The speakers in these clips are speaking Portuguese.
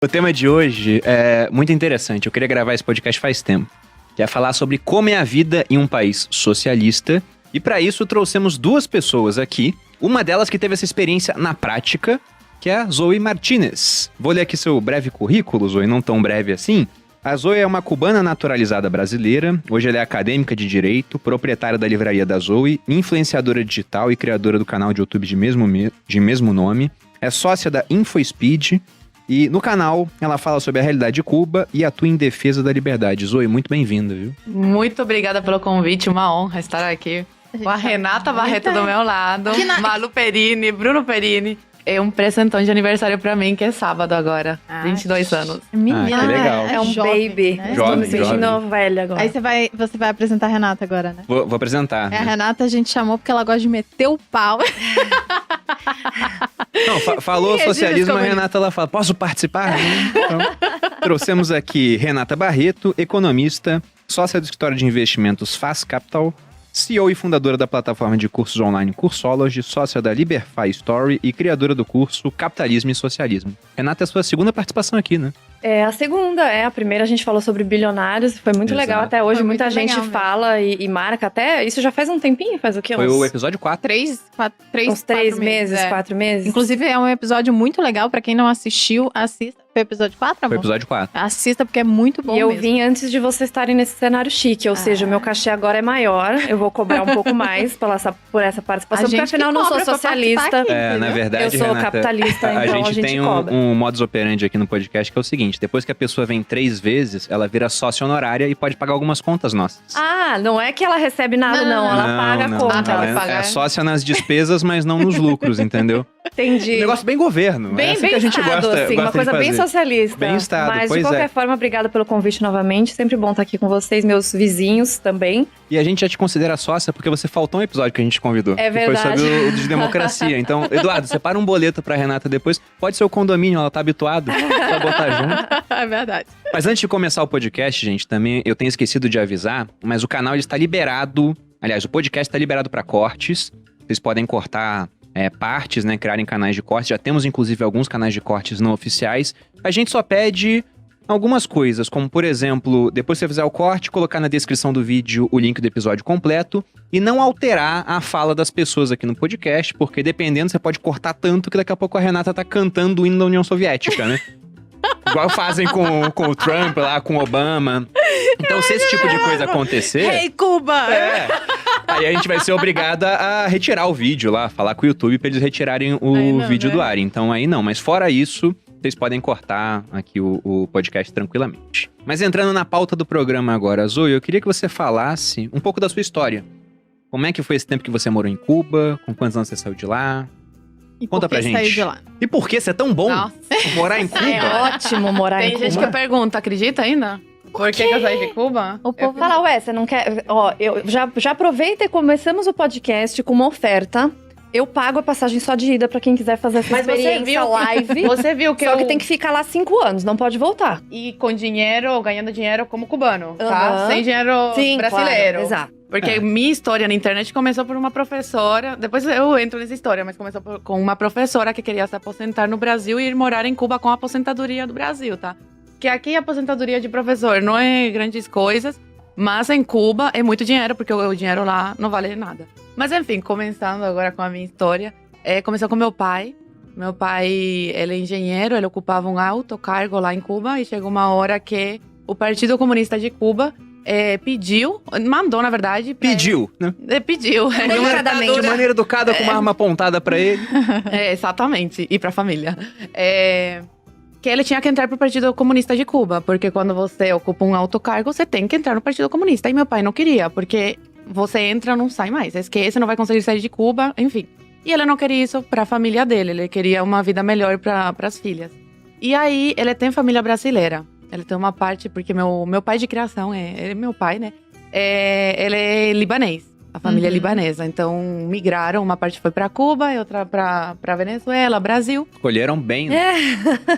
O tema de hoje é muito interessante. Eu queria gravar esse podcast faz tempo. Que é falar sobre como é a vida em um país socialista. E para isso trouxemos duas pessoas aqui. Uma delas que teve essa experiência na prática, que é a Zoe Martinez. Vou ler aqui seu breve currículo, Zoe, não tão breve assim. A Zoe é uma cubana naturalizada brasileira. Hoje ela é acadêmica de Direito, proprietária da livraria da Zoe, influenciadora digital e criadora do canal de YouTube de mesmo nome. É sócia da InfoSpeed. E no canal, ela fala sobre a realidade de Cuba e atua em defesa da liberdade. Zoe, muito bem-vinda, viu? Muito obrigada pelo convite, uma honra estar aqui com a Renata Barreto do meu lado, Malu Perini, Bruno Perini. É um presentão de aniversário pra mim, que é sábado agora, 22 anos. Menina, que legal. É um jovem, baby. né? Estou me sentindo velha agora. Aí você vai apresentar a Renata agora, né? Vou apresentar. A Renata a gente chamou porque ela gosta de meter o pau. Não, falou socialismo, a Renata ela fala, posso participar? Então, trouxemos aqui Renata Barreto, economista, sócia do escritório de investimentos Fast Capital, CEO e fundadora da plataforma de cursos online Cursology, sócia da Liberfy Story e criadora do curso Capitalismo e Socialismo. Renata, é a sua segunda participação aqui, né? É a segunda, a primeira a gente falou sobre bilionários, foi muito legal até hoje, muita gente fala e marca até, isso já faz um tempinho, faz o quê? Foi o episódio 4. Uns 3 meses, 4 meses. Inclusive é um episódio muito legal, pra quem não assistiu, assista. Foi o episódio 4, amor? Foi o episódio 4. Assista porque é muito bom E eu mesmo. vim antes de vocês estarem nesse cenário chique, ou seja, o meu cachê agora é maior, eu vou cobrar um pouco mais por essa participação, porque afinal não sou socialista. Aqui, na verdade, eu sou Renata, capitalista, então a gente tem um modus operandi aqui no podcast que é o seguinte, depois que a pessoa vem 3 vezes, ela vira sócia honorária e pode pagar algumas contas nossas. Ah, não é que ela recebe nada, não. Ela paga a conta. Ela é sócia nas despesas, mas não nos lucros, entendeu? Entendi. Um negócio bem governo. Bem, assim bem que a gente estado, gosta, assim, gosta uma coisa de bem fazer. socialista. Bem estado, Mas, pois de qualquer forma, obrigada pelo convite novamente. Sempre bom estar aqui com vocês, meus vizinhos também. E a gente já te considera sócia porque você faltou um episódio que a gente convidou. É verdade. Que foi sobre o de democracia. Então, Eduardo, separa um boleto pra Renata depois. Pode ser o condomínio, ela tá habituada pra botar junto. É verdade. Mas antes de começar o podcast, gente, também eu tenho esquecido de avisar, mas o canal ele está liberado. Aliás, o podcast está liberado para cortes. Vocês podem cortar partes, né? Criarem canais de cortes. Já temos, inclusive, alguns canais de cortes não oficiais. A gente só pede algumas coisas, como, por exemplo, depois que você fizer o corte, colocar na descrição do vídeo o link do episódio completo e não alterar a fala das pessoas aqui no podcast, porque dependendo, você pode cortar tanto que daqui a pouco a Renata tá cantando o hino da União Soviética, né? Igual fazem com o Trump lá, com o Obama. Então, se esse tipo de coisa acontecer... Hey, Cuba! Aí a gente vai ser obrigada a retirar o vídeo lá, falar com o YouTube pra eles retirarem o vídeo do ar. Então aí não, mas fora isso, vocês podem cortar aqui o podcast tranquilamente. Mas entrando na pauta do programa agora, Zoe, eu queria que você falasse um pouco da sua história. Como é que foi esse tempo que você morou em Cuba? Com quantos anos você saiu de lá? E Conta pra gente. Saiu de lá? E por que você é tão bom morar em Cuba? É ótimo morar em Tem gente Cuba. que pergunta, acredita ainda? Por que eu saí de Cuba? O povo Fala, você não quer... Ó, eu já aproveita e começamos o podcast com uma oferta. Eu pago a passagem só de ida pra quem quiser fazer essa experiência live. Você viu que Só que tem que ficar lá 5 anos, não pode voltar. E com dinheiro, ganhando dinheiro como cubano, tá? Sem dinheiro brasileiro. Claro, exato. Porque minha história na internet começou por uma professora. Depois eu entro nessa história, mas começou com uma professora que queria se aposentar no Brasil e ir morar em Cuba com a aposentadoria do Brasil, tá? Que aqui a aposentadoria de professor não é grandes coisas, mas em Cuba é muito dinheiro, porque o dinheiro lá não vale nada. Mas enfim, começando agora com a minha história, começou com meu pai. Meu pai, ele é engenheiro, ele ocupava um alto cargo lá em Cuba e chegou uma hora que o Partido Comunista de Cuba mandou, na verdade. Pediu, né? Pediu. De maneira educada, com uma arma apontada pra ele. Exatamente, e pra família. Que ele tinha que entrar pro Partido Comunista de Cuba, porque quando você ocupa um alto cargo, você tem que entrar no Partido Comunista. E meu pai não queria, porque você entra, não sai mais. Esquece, não vai conseguir sair de Cuba, enfim. E ele não queria isso pra família dele, ele queria uma vida melhor pras filhas. E aí, ele tem família brasileira. Ele tem uma parte, porque meu pai de criação, ele é meu pai, né? Ele é libanês. A família Uhum. libanesa. Então, migraram. Uma parte foi pra Cuba e outra pra Venezuela, Brasil. Escolheram bem, né?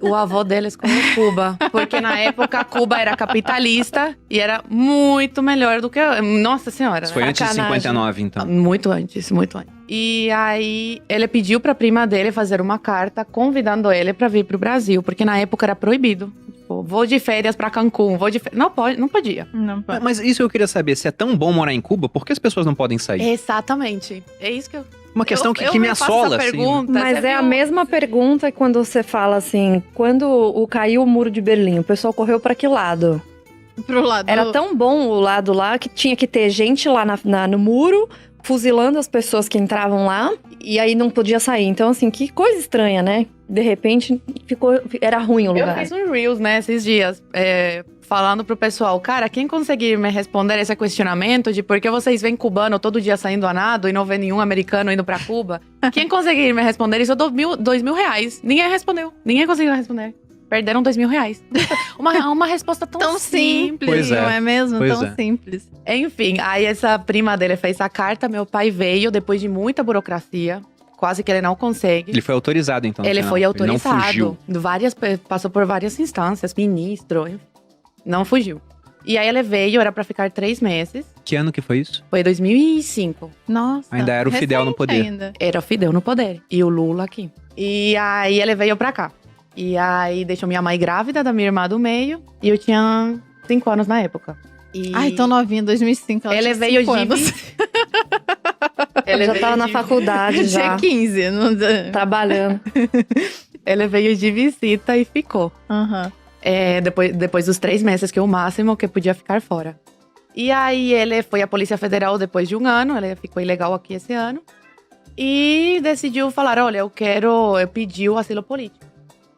O avô deles escolheu Cuba. Porque na época, Cuba era capitalista e era muito melhor do que… Nossa Senhora, Isso né? foi antes de Sacanagem. 59, então. Muito antes, muito antes. E aí, ele pediu pra prima dele fazer uma carta convidando ele pra vir pro Brasil. Porque na época era proibido. Tipo, vou de férias pra Cancún, Não podia. Não pode. Mas isso eu queria saber, se é tão bom morar em Cuba, por que as pessoas não podem sair? Exatamente. É isso que eu… Uma questão que me me faço assola, essa assim. pergunta, Mas você é a viu? mesma pergunta quando você fala assim, quando caiu o muro de Berlim, o pessoal correu pra que lado? Pro lado. Era tão bom o lado lá que tinha que ter gente lá no muro, fuzilando as pessoas que entravam lá, e aí não podia sair. Então, assim, que coisa estranha, né? De repente, era ruim o Eu lugar. fiz um Reels, né, esses dias, falando pro pessoal, cara, quem conseguir me responder esse questionamento de por que vocês veem cubano todo dia saindo a nado e não vê nenhum americano indo pra Cuba, quem conseguir me responder isso, eu dou R$2.000. Ninguém respondeu, ninguém conseguiu responder. Perderam R$2.000. Uma resposta tão simples. Pois é. Não é mesmo? Pois Tão é. simples. Enfim, aí essa prima dele fez a carta, meu pai veio depois de muita burocracia, quase que ele não consegue. Ele foi autorizado, então. Ele não, foi Ele autorizado. não fugiu. Passou por várias instâncias, ministro, enfim, não fugiu. E aí ele veio, era pra ficar 3 meses. Que ano que foi isso? Foi 2005. Nossa. Ainda era o Fidel no recente poder. Ainda. Era o Fidel no poder. E o Lula aqui. E aí ele veio pra cá. E aí deixou minha mãe grávida da minha irmã do meio. E eu tinha 5 anos na época. E Ai, tão novinha, 2005. Ela ele tinha veio 5 de… anos. Eu já veio tava na de- faculdade, Tinha já, 15. Não… trabalhando. Ele veio de visita e ficou. Aham. Depois dos 3 meses, que é o máximo que podia ficar fora. E aí ele foi à Polícia Federal depois de 1 ano, ele ficou ilegal aqui esse ano. E decidiu falar, olha, eu pedi o asilo político.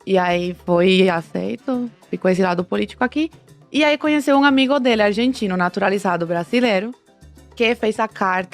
E aí foi aceito, ficou exilado político aqui. E aí conheceu um amigo dele, argentino, naturalizado brasileiro, que fez a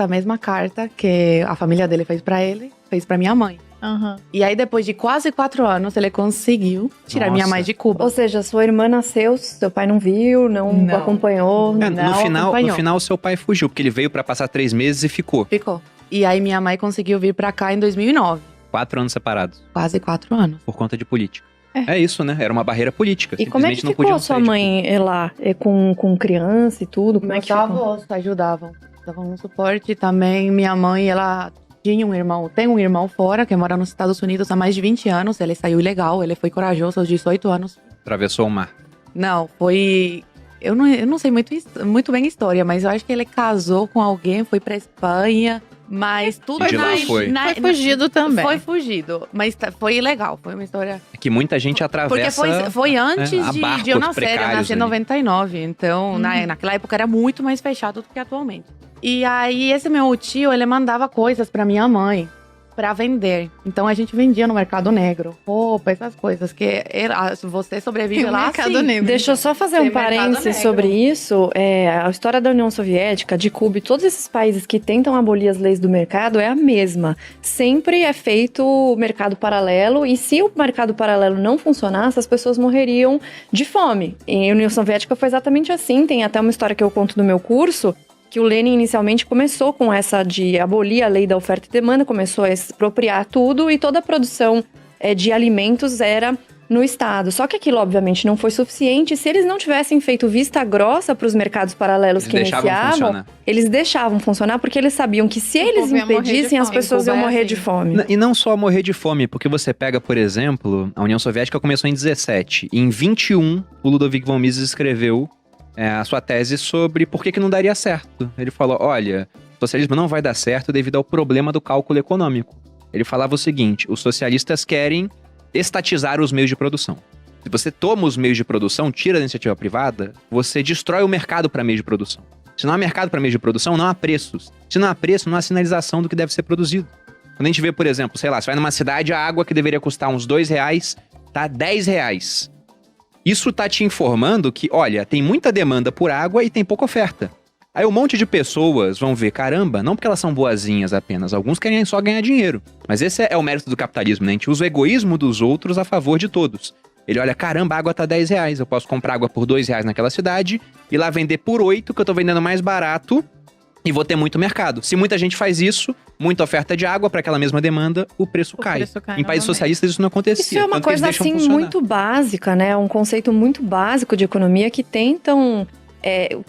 mesma carta que a família dele fez pra ele, fez pra minha mãe. Aham. E aí depois de quase 4 anos, ele conseguiu tirar minha Nossa. mãe de Cuba. Ou seja, sua irmã nasceu, seu pai não viu, não Não. acompanhou. É, Não no acompanhou. final, seu pai fugiu, porque ele veio pra passar 3 meses e ficou. Ficou. E aí minha mãe conseguiu vir pra cá em 2009. 4 anos separados, Quase 4 anos. por conta de política. É isso, né? Era uma barreira política. E como é que Simplesmente não ficou podiam a sua sair de mãe lá? Com criança e tudo? Como é Meus que ficou? avós ajudavam. Davam um suporte também. Minha mãe, ela tinha um irmão, tem um irmão fora, que mora nos Estados Unidos há mais de 20 anos. Ele saiu ilegal, ele foi corajoso aos 18 anos. Atravessou o mar. Não, foi… Eu não sei muito bem a história, mas eu acho que ele casou com alguém, foi pra Espanha. Mas tudo E de lá foi. Foi fugido também. Foi fugido, mas foi ilegal. Foi uma história… É que muita gente Porque atravessa. foi antes a de barcos eu nascer. Eu precários nasci em ali. 99. Então, naquela época era muito mais fechado do que atualmente. E aí, esse meu tio, ele mandava coisas pra minha mãe pra vender. Então, a gente vendia no mercado negro. Roupa, essas coisas. Que você sobrevive O lá mercado assim. negro. Deixa eu só fazer Tem um parênteses mercado sobre negro. isso. A história da União Soviética, de Cuba e todos esses países que tentam abolir as leis do mercado é a mesma. Sempre é feito o mercado paralelo e se o mercado paralelo não funcionasse, as pessoas morreriam de fome. E a União Soviética foi exatamente assim. Tem até uma história que eu conto no meu curso, que o Lenin inicialmente começou com essa de abolir a lei da oferta e demanda, começou a expropriar tudo e toda a produção de alimentos era no Estado. Só que aquilo, obviamente, não foi suficiente. Se eles não tivessem feito vista grossa para os mercados paralelos Eles que deixavam iniciavam, funcionar. eles deixavam funcionar porque eles sabiam que se eles povo ia morrer de impedissem, as fome. pessoas iam Cuba é morrer assim. de fome. E não só morrer de fome, porque você pega, por exemplo, a União Soviética começou em 17. E em 21, o Ludovic von Mises escreveu a sua tese sobre por que não daria certo. Ele falou, olha, o socialismo não vai dar certo devido ao problema do cálculo econômico. Ele falava o seguinte, os socialistas querem estatizar os meios de produção. Se você toma os meios de produção, tira da iniciativa privada, você destrói o mercado para meios de produção. Se não há mercado para meios de produção, não há preços. Se não há preço, não há sinalização do que deve ser produzido. Quando a gente vê, por exemplo, sei lá, você vai numa cidade, a água que deveria custar uns R$2, tá R$10. Isso tá te informando que, olha, tem muita demanda por água e tem pouca oferta. Aí um monte de pessoas vão ver, caramba, não porque elas são boazinhas apenas, alguns querem só ganhar dinheiro. Mas esse é o mérito do capitalismo, né? A gente usa o egoísmo dos outros a favor de todos. Ele olha, caramba, a água tá R$10, eu posso comprar água por R$2 naquela cidade e lá vender por 8, que eu tô vendendo mais barato, e vou ter muito mercado. Se muita gente faz isso, muita oferta de água para aquela mesma demanda, o preço cai. preço cai Em países novamente. socialistas isso não acontecia. Isso é uma tanto que eles coisa, deixam assim, funcionar. muito básica, né? Um conceito muito básico de economia que tentam...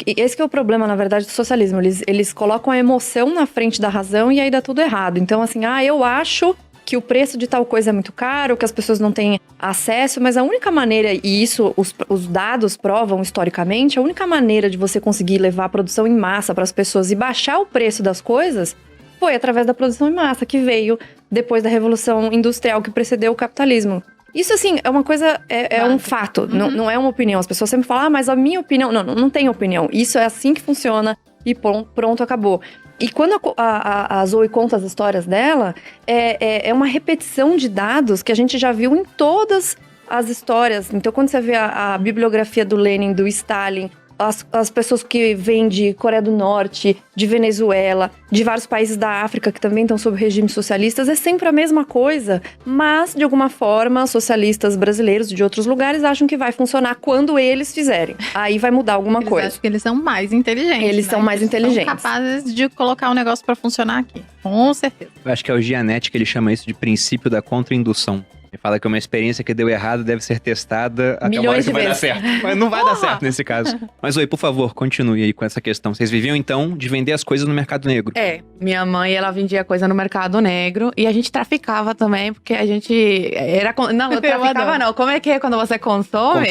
esse que é o problema, na verdade, do socialismo. Eles colocam a emoção na frente da razão e aí dá tudo errado. Então, assim, eu acho que o preço de tal coisa é muito caro, que as pessoas não têm acesso, mas a única maneira, e isso os dados provam historicamente, a única maneira de você conseguir levar a produção em massa para as pessoas e baixar o preço das coisas foi através da produção em massa, que veio depois da Revolução Industrial que precedeu o capitalismo. Isso, assim, é uma coisa, é um fato, não é uma opinião. As pessoas sempre falam, mas a minha opinião... Não tem opinião. Isso é assim que funciona e pronto, acabou. E quando a Zoe conta as histórias dela, é uma repetição de dados que a gente já viu em todas as histórias. Então, quando você vê a bibliografia do Lenin, do Stalin, as pessoas que vêm de Coreia do Norte, de Venezuela, de vários países da África que também estão sob regimes socialistas, é sempre a mesma coisa. Mas, de alguma forma, socialistas brasileiros de outros lugares acham que vai funcionar quando eles fizerem. Aí vai mudar alguma Eles coisa. acham que eles são mais inteligentes. Eles são mais inteligentes. São capazes de colocar o negócio pra funcionar aqui. Com certeza. Eu acho que é o Gianetti que ele chama isso de princípio da contra-indução. Ele fala que uma experiência que deu errado deve ser testada até uma hora Milhões que de vai dar vezes. certo. Mas não vai dar certo nesse caso. Mas, Oi, por favor, continue aí com essa questão. Vocês viviam, então, de vender as coisas no mercado negro. Minha mãe, ela vendia coisa no mercado negro e a gente traficava também, porque a gente era... Não, traficava adoro. não. Como é que é quando você consome?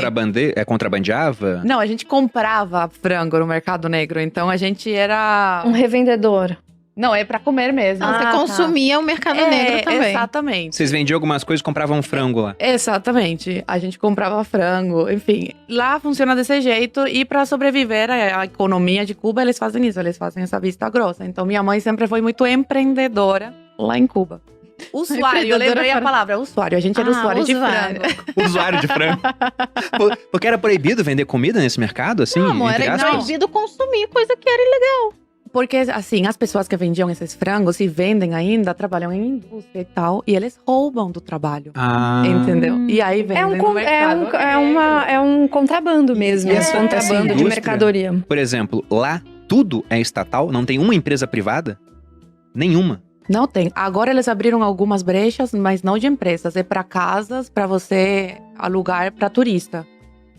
Contrabandeava? Não, a gente comprava frango no mercado negro, então a gente era... Um revendedor. Não, é pra comer mesmo. Você tá. consumia o mercado negro também. Exatamente. Vocês vendiam algumas coisas e compravam frango lá. Exatamente. A gente comprava frango, enfim. Lá funciona desse jeito e para sobreviver a economia de Cuba, eles fazem isso, eles fazem essa vista grossa. Então minha mãe sempre foi muito empreendedora lá em Cuba. Usuário, eu lembrei a palavra, usuário. A gente era usuário de usuário. frango. Usuário de frango. Porque era proibido vender comida nesse mercado, assim? Não, amor, entre era aspas? proibido consumir coisa que era ilegal. Porque, assim, as pessoas que vendiam esses frangos e vendem ainda, trabalham em indústria e tal, e eles roubam do trabalho. Ah. Entendeu? E aí vendem no mercado. É um contrabando mesmo. E É essa um contrabando de indústria? mercadoria. Por exemplo, lá tudo é estatal? Não tem uma empresa privada? Nenhuma. Não tem. Agora eles abriram algumas brechas, mas não de empresas. É para casas, para você alugar para turista.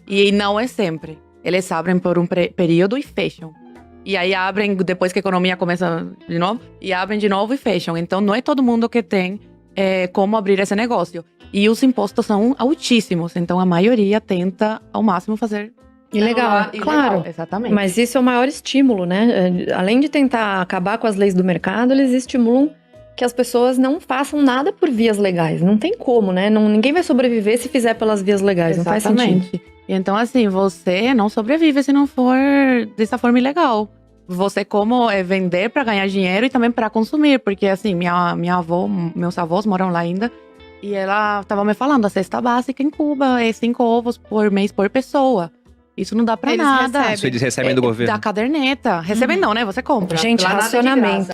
E não é sempre. Eles abrem por um período e fecham. E aí abrem, depois que a economia começa de novo, e abrem de novo e fecham. Então não é todo mundo que tem como abrir esse negócio. E os impostos são altíssimos, então a maioria tenta ao máximo fazer Ilegal, claro. Exatamente. Mas isso é o maior estímulo, né? Além de tentar acabar com as leis do mercado, eles estimulam que as pessoas não façam nada por vias legais. Não tem como, né? Ninguém vai sobreviver se fizer pelas vias legais. Não faz sentido. Exatamente. Então, assim, você não sobrevive se não for dessa forma ilegal. Você como vender para ganhar dinheiro e também para consumir. Porque, assim, minha avó, meus avós moram lá ainda. E ela tava me falando, a cesta básica em Cuba é 5 ovos por mês por pessoa. Isso não dá pra Eles nada. recebem. Isso eles recebem do governo. Da caderneta. Recebem não, né? Você compra. Gente, Lá nada é de racionamento.